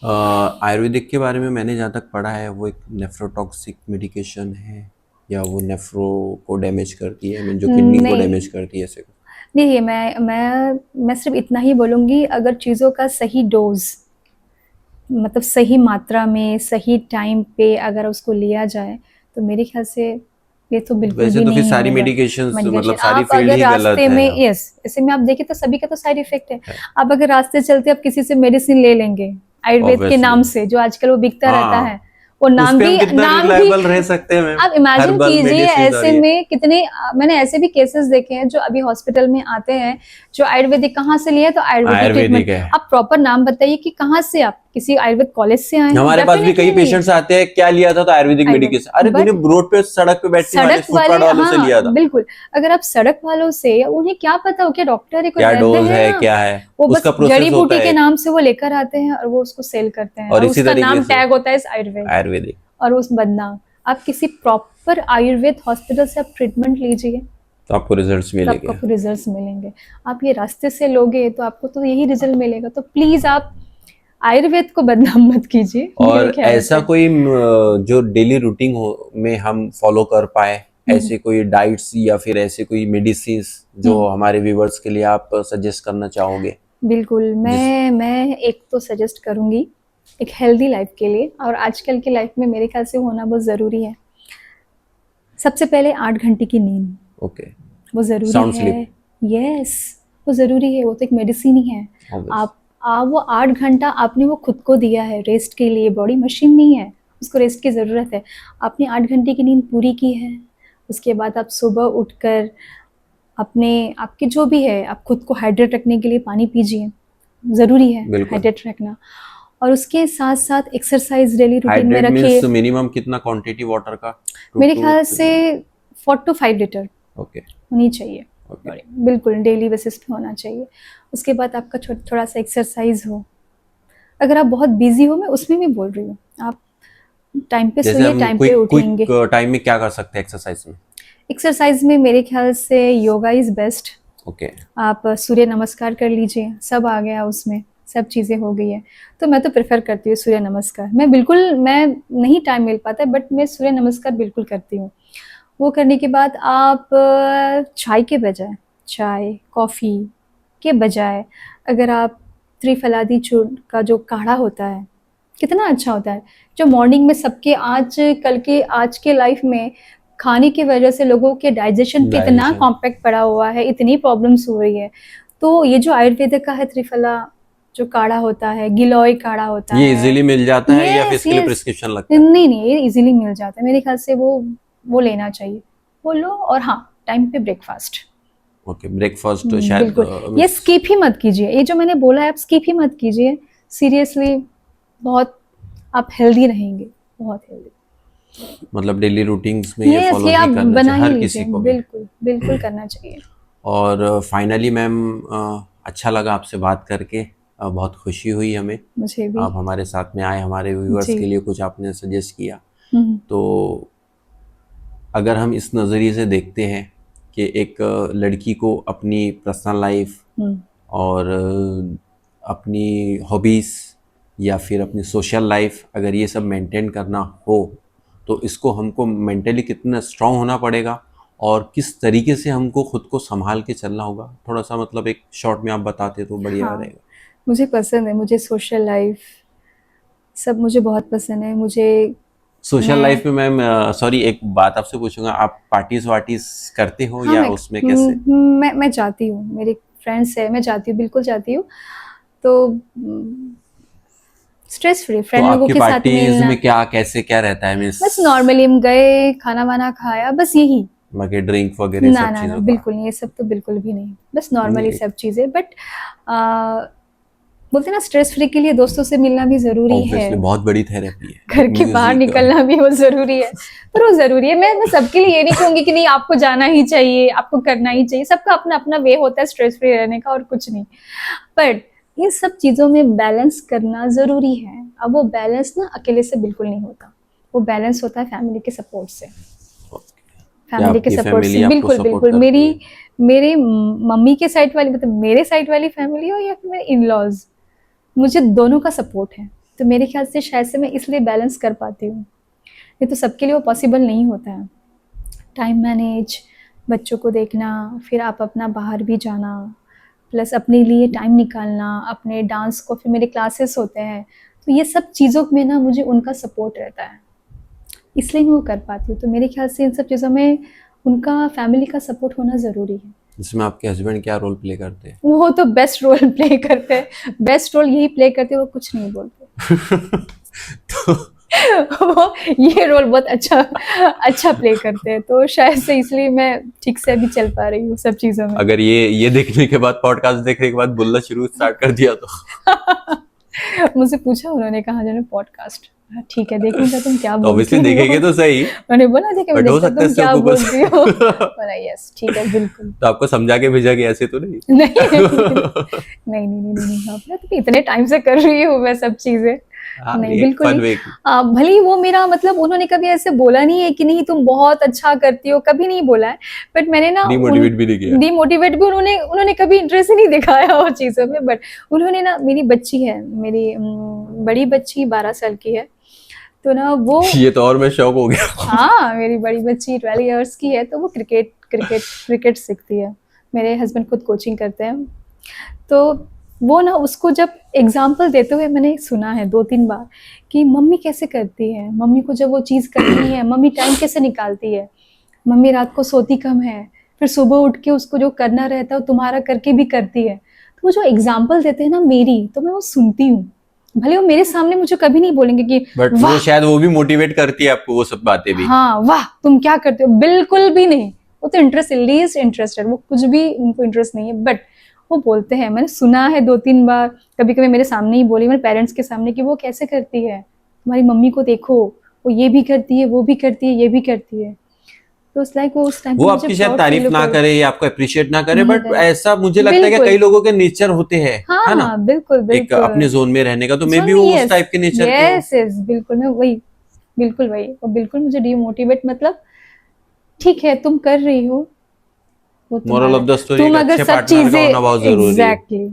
Ayurvedic के बारे में मैंने जहाँ तक पढ़ा है वो एक नेफ्रोटॉक्सिक मेडिकेशन है, या वो नेफ्रो को डैमेज करती है, जो किडनी को नहीं डैमेज करती है, ऐसे कुछ। नहीं, ये मैं सिर्फ इतना ही बोलूँगी, अगर चीज़ों का सही डोज मतलब सही मात्रा में सही टाइम पे अगर उसको लिया जाए तो मेरे ख्याल से ये तो बिल्कुल वैसे भी तो फिर नहीं सारी होगा मेडिकेशंस मेडिकेशन। मतलब सारी आप फील्ड अगर ही गलत रास्ते है में यहाँ यस ऐसे में आप देखें तो सभी का तो साइड इफेक्ट है। पे। आप अगर रास्ते चलते आप किसी से मेडिसिन ले लेंगे आयुर्वेद के नाम ऑब्वियसली। से, जो आजकल वो बिकता रहता हाँ, है, वो उस पे हम कितना नाम भी रिलायबल रह सकते हैं मैम। आप इमेजिन हर्बल कीजिए मेडिसिन आ ऐसे रही है। में कितने मैंने ऐसे भी केसेस देखे हैं जो अभी हॉस्पिटल में आते हैं जो आयुर्वेदिक कहाँ से लिए तो आयुर्वेदिक आयुर्वेदिक ट्रीटमेंट। है। आप प्रॉपर नाम बताइए कि कहाँ से आप किसी आयुर्वेद कॉलेज से आए हैं? हमारे पास भी कई डेफिनेटली नहीं। पेशेंट्स आते हैं, क्या लिया था तो आयुर्वेदिक आयुर्वेद मेडिकेशन। अरे तूने बट रोड पे सड़क पे बैठने वाले सड़क वाले फुटपाथ वालों से लिया हाँ था। बिल्कुल। अगर आप सड़क वालों से उन्हें क्या पता हो क्या डॉक्टर है कोई क्या वैद्य डोज है है, ना, क्या है, वो बस उसका प्रोसेस जड़ी होता बूटी के है। नाम से वो लेकर आते हैं और वो उसको सेल करते हैं और और इसी उसका तरीके नाम से टैग होता है इस आयुर्वेद आयुर्वेदिक। और उस बदनाम। आप किसी प्रॉपर आयुर्वेद हॉस्पिटल से आप ट्रीटमेंट लीजिए तो आपको रिजल्ट्स तो आपको मिलेंगे। रिजल्ट्स मिलेंगे। आप ये रास्ते से लोगे तो आपको तो यही रिजल्ट मिलेगा। तो प्लीज आप आयुर्वेद को बदनाम मत कीजिए मेरे और ख्याल ऐसा से। कोई जो डेली रूटीन हो में हम फॉलो कर पाए, हम्म ऐसे कोई डाइट्स या फिर ऐसे कोई मेडिसिन जो हम्म, हमारे व्यूवर्स के लिए आप सजेस्ट करना चाहोगे? बिल्कुल। जिस मैं एक तो सजेस्ट करूंगी एक हेल्दी लाइफ के लिए, और आजकल की लाइफ में मेरे ख्याल से होना बहुत ज़रूरी है। सबसे पहले 8 घंटे की नींद ओके। वो ज़रूरी साउंड है। स्लीप। यस वो ज़रूरी है, वो तो एक मेडिसिन ही है। ऑब्वियस। आप वो 8 घंटा आपने वो खुद को दिया है रेस्ट के लिए। बॉडी मशीन नहीं है, उसको रेस्ट की ज़रूरत है। आपने 8 घंटे की नींद पूरी की है, उसके बाद आप सुबह उठकर अपने आपके जो भी है आप खुद को हाइड्रेट रखने के लिए पानी पीजिए, ज़रूरी है बिल्कुल। हाइड्रेट रखना। और उसके साथ साथ एक्सरसाइज डेली रूटीन में हाइड्रेट रखिए। मीन्स मिनिमम कितना क्वांटिटी वाटर का? मेरे ख्याल से 4 to 5 लीटर ओके। होनी चाहिए ओके। बॉडी, बिल्कुल डेली बेसिस पे होना चाहिए। उसके बाद आपका थोड़ा सा एक्सरसाइज हो। अगर आप बहुत बिजी हो, मैं उसमें भी बोल रही हूँ, आप टाइम पे जैसे सोइए हम टाइम पे क्विक उठेंगे। क्विक टाइम में क्या कर सकते हैं एक्सरसाइज में? एक्सरसाइज में मेरे ख्याल से योगा इज़ बेस्ट। ओके। आप सूर्य नमस्कार कर लीजिए, सब आ गया उसमें, सब चीज़ें हो गई है। तो मैं तो प्रेफर करती हूँ सूर्य नमस्कार। मैं नहीं टाइम मिल पाता है बट मैं सूर्य नमस्कार बिल्कुल करती हूँ। वो करने के बाद आप चाय के बजाय, चाय कॉफ़ी के बजाय अगर आप त्रिफलादी चूर्ण का जो काढ़ा होता है कितना अच्छा होता है, जो मॉर्निंग में सबके आज के लाइफ में खाने की वजह से लोगों के डाइजेशन पे इतना डाइजेशन। कॉम्पैक्ट पड़ा हुआ है, इतनी प्रॉब्लम्स हो रही है। तो ये जो आयुर्वेदिक का है त्रिफला जो काढ़ा होता है, गिलोय काढ़ा होता ये है। इजीली मिल जाता है या फिर यस इसके लिए यस प्रिस्क्रिप्शन लगता है? नहीं ये इजीली मिल जाता है मेरे ख्याल से। वो लेना चाहिए, वो लो। और हाँ, टाइम पे ब्रेकफास्ट। ओके। ब्रेकफास्ट शायद बिल्कुल, ये स्किप ही मत कीजिए। ये जो मैंने बोला है आप स्किप ही मत कीजिए। सीरियसली बहुत आप हेल्दी रहेंगे, बहुत हेल्दी। मतलब डेली रूटीन्स में ये यस फॉलो ये ही आप करना बना चाहिए ही हर लीजिए, किसी को भी। बिल्कुल बिल्कुल करना चाहिए। और फाइनली मैम, अच्छा लगा आपसे बात करके, बहुत खुशी हुई हमें। मुझे भी। आप हमारे साथ में आए, हमारे व्यूअर्स जी। के लिए कुछ आपने सजेस्ट किया। हम्म तो अगर हम इस नज़रिए से देखते हैं कि एक लड़की को अपनी पर्सनल लाइफ हम्म और अपनी हॉबीज़ या फिर अपनी सोशल लाइफ अगर ये सब मेंटेन करना हो तो इसको हमको मेंटली कितना स्ट्रांग होना पड़ेगा और किस तरीके से हमको खुद को संभाल के चलना होगा, थोड़ा सा मतलब एक शॉर्ट में आप बताते तो बढ़िया हाँ, रहेगा। मुझे पसंद है, मुझे सोशल लाइफ सब मुझे बहुत पसंद है। मुझे सोशल मैं लाइफ में मैम, सॉरी एक बात आपसे पूछूंगा, आप पार्टीज वार्टीज करते हो हाँ या उसमें कैसे? मैं जाती हूँ, मेरी फ्रेंड्स है, मैं जाती हूँ, बिल्कुल जाती हूँ। तो स्ट्रेस फ्री तो फ्रेंड लोगों आपकी के साथ पार्टीज मिलना। में क्या कैसे क्या रहता है मिस? बस नॉर्मली हम गए, खाना वाना खाया, बस यही। बाकी ड्रिंक वगैरह सब ना चीज़ों का? बिल्कुल नहीं, ये सब तो बिल्कुल भी नहीं। बस नॉर्मली नहीं। सब चीज़ें। बट बोलते हैं ना स्ट्रेस फ्री के लिए दोस्तों से मिलना भी जरूरी है, ऑब्वियसली बहुत बड़ी थेरेपी है, घर के बाहर निकलना भी वो जरूरी है, पर वो जरूरी है। मैं सबके लिए ये नहीं कहूंगी कि नहीं आपको जाना ही चाहिए, आपको करना ही चाहिए, सबका अपना अपना वे होता है स्ट्रेस फ्री रहने का और कुछ नहीं, बट इन सब चीजों में बैलेंस करना जरूरी है। अब वो बैलेंस ना अकेले से बिल्कुल नहीं होता, वो बैलेंस होता है फैमिली के सपोर्ट से, फैमिली के सपोर्ट से, बिल्कुल बिल्कुल। मेरे मम्मी के साइड वाली, मतलब मेरे साइड वाली फैमिली हो या फिर मेरे इन लॉज, मुझे दोनों का सपोर्ट है, तो मेरे ख्याल से शायद से मैं इसलिए बैलेंस कर पाती हूँ, नहीं तो सबके लिए वो पॉसिबल नहीं होता है। टाइम मैनेज, बच्चों को देखना, फिर आप अपना बाहर भी जाना, प्लस अपने लिए टाइम निकालना, अपने डांस को, फिर मेरे क्लासेस होते हैं, तो ये सब चीज़ों में ना मुझे उनका सपोर्ट रहता है, इसलिए मैं वो कर पाती हूँ। तो मेरे ख्याल से इन सब चीज़ों में उनका, फैमिली का सपोर्ट होना ज़रूरी है। इसमें आपके हस्बैंड क्या रोल प्ले करते हैं? वो तो बेस्ट रोल प्ले करते हैं, बेस्ट रोल यही प्ले करते हैं, वो कुछ नहीं बोलते तो वो ये रोल बहुत अच्छा प्ले करते हैं, तो शायद से इसलिए मैं ठीक से अभी चल पा रही हूँ सब चीज़ों में। अगर ये देखने के बाद, पॉडकास्ट देखने के बाद बोलना स्टार्ट कर दिया तो मुझसे पूछा उन्होंने, कहा जाने पॉडकास्ट, ठीक है देखूंगा तुम क्या बोलती हो। ऑब्वियसली देखेंगे तो सही, मैंने बोला ठीक है मैं देखता हूँ तुम क्या बोलती हो। बोला यस ठीक है बिल्कुल। तो आपको समझा के भेजा कि ऐसे तो नहीं? नहीं आपने तो इतने टाइम से कर रही हूँ मैं सब चीजें, नहीं बिल्कुल नहीं। भले ही वो मेरा, मतलब उन्होंने कभी ऐसे बोला नहीं है कि नहीं तुम बहुत अच्छा करती हो, कभी नहीं बोला है, बट मैंने ना डिमोटिवेट भी नहीं किया, डिमोटिवेट भी उन्होंने कभी इंटरेस्ट ही नहीं दिखाया वो चीजों में। बट उन्होंने ना, मेरी बच्ची है, मेरी बड़ी बच्ची 12 साल की है, तो ना वो ये तो और मैं शौक हो गया। हाँ मेरी बड़ी बच्ची 12 इयर्स की है, तो वो क्रिकेट सीखती है, मेरे हस्बैंड खुद कोचिंग करते हैं, तो वो ना उसको जब एग्जाम्पल देते हुए मैंने सुना है 2-3 बार कि मम्मी कैसे करती है, मम्मी को जब वो चीज़ करनी है, मम्मी टाइम कैसे निकालती है, मम्मी रात को सोती कम है, फिर सुबह उठ के उसको जो करना रहता है वो तुम्हारा करके भी करती है। तो वो जो एग्जाम्पल देते हैं ना मेरी, तो मैं वो सुनती हूँ, भले वो मेरे सामने मुझे कभी नहीं बोलेंगे कि बट वो शायद वो भी मोटिवेट करती है आपको, वो सब बातें भी। हाँ वाह तुम क्या करते हो, बिल्कुल भी नहीं, वो तो लीस्ट इंटरेस्टेड, वो कुछ भी उनको इंटरेस्ट नहीं है, बट वो बोलते हैं, मैंने सुना है 2-3 बार, कभी कभी मेरे सामने ही बोली, मेरे पेरेंट्स के सामने, कि वो कैसे करती है, तुम्हारी मम्मी को देखो वो ये भी करती है, वो भी करती है, ये भी करती है। तो उस लाइक वो उस टाइम वो आपकी शायद तारीफ ना करे या आपको अप्रिशिएट ना करे, बट ऐसा मुझे लगता है कि कई लोगों के नेचर होते हैं, है ना, बिल्कुल एक अपने जोन में रहने का, तो मे बी वो उस टाइप के नेचर के। यस बिल्कुल, मैं वही वो बिल्कुल मुझे डिमोटिवेट, मतलब ठीक है तुम कर रही हो, मोरल ऑफ द स्टोरी, तुम अगर सब चीजें एग्जैक्टली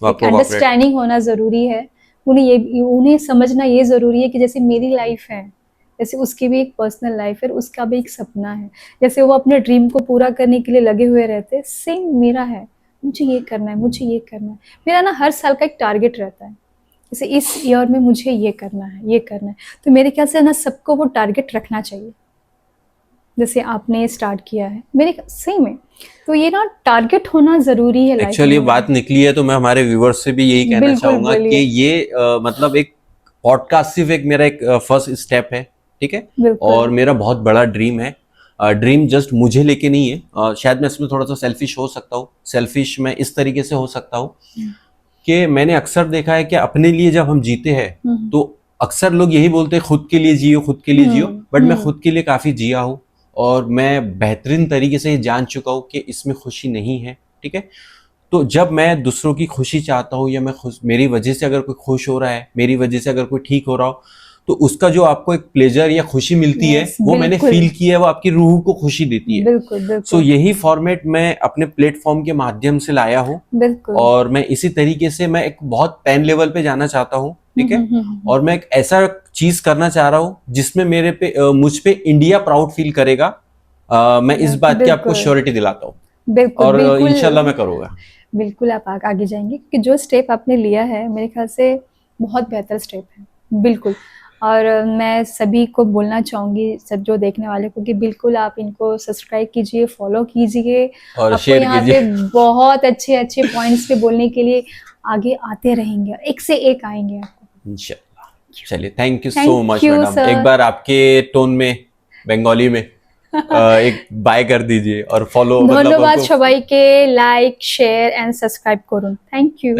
अंडरस्टैंडिंग होना जरूरी है, उन्हें समझना ये जरूरी है कि जैसे मेरी लाइफ है, जैसे उसकी भी एक पर्सनल लाइफ है, उसका भी एक सपना है, जैसे वो अपने ड्रीम को पूरा करने के लिए लगे हुए रहते हैं, सेम मेरा है, मुझे ये करना है, मुझे ये करना है, मेरा ना हर साल का एक टारगेट रहता है, जैसे इस ईयर में मुझे ये करना है, ये करना है, तो मेरे ख्याल से ना सबको वो टारगेट रखना चाहिए, जैसे आपने स्टार्ट किया है मेरे सही में, तो ये ना टारगेट होना जरूरी है। एक्चुअली बात निकली है, तो मैं हमारे व्यूवर्स से भी यही कहना चाहूंगा कि ये मतलब एक पॉडकास्ट सिर्फ एक मेरा एक फर्स्ट स्टेप है, ठीक है, और मेरा बहुत बड़ा ड्रीम है। ड्रीम जस्ट मुझे लेके नहीं है, शायद मैं इसमें थोड़ा सा सेल्फिश हो सकता हूँ, सेल्फिश मैं इस तरीके से हो सकता हूँ कि मैंने अक्सर देखा है कि अपने लिए जब हम जीते हैं तो अक्सर लोग यही बोलते हैं खुद के लिए जियो, खुद के लिए जियो, बट मैं खुद के लिए काफी जिया हूँ और मैं बेहतरीन तरीके से जान चुका हूँ कि इसमें खुशी नहीं है, ठीक है। तो जब मैं दूसरों की खुशी चाहता हूँ या मैं खुश, मेरी वजह से अगर कोई खुश हो रहा है, मेरी वजह से अगर कोई ठीक हो रहा हो, तो उसका जो आपको एक प्लेजर या खुशी मिलती है वो मैंने फील किया है, वो आपकी रूह को खुशी देती है। बिल्कुल। सो यही फॉर्मेट मैं अपने प्लेटफॉर्म के माध्यम से लाया हूँ और मैं इसी तरीके से मैं एक बहुत पैन लेवल पे जाना चाहता हूँ, ठीक है, और मैं एक ऐसा चीज करना चाह रहा हूँ जिसमें मेरे पे मुझ पे इंडिया प्राउड फील करेगा। मैं इस बात की आपको श्योरिटी दिलाता हूँ और इंशाल्लाह मैं करूँगा। बिल्कुल आप आगे जाएंगे, क्योंकि जो स्टेप आपने लिया है मेरे ख्याल से बहुत बेहतर स्टेप है, बिल्कुल। और मैं सभी को बोलना चाहूँगी, सब जो देखने वाले को, कि बिल्कुल आप इनको सब्सक्राइब कीजिए, फॉलो कीजिए और शेयर कीजिए। यहाँ पे बहुत अच्छे पॉइंट्स पे बोलने के लिए आगे आते रहेंगे, एक से एक आएंगे आपको इंशाल्लाह। चलिए, thank you so much madam. एक बार आपके टोन में बंगाली में एक बाय कर दीजिए और फॉलो। धन्यवाद सबाई के, लाइक शेयर एंड सब्सक्राइब करूँ। Thank you.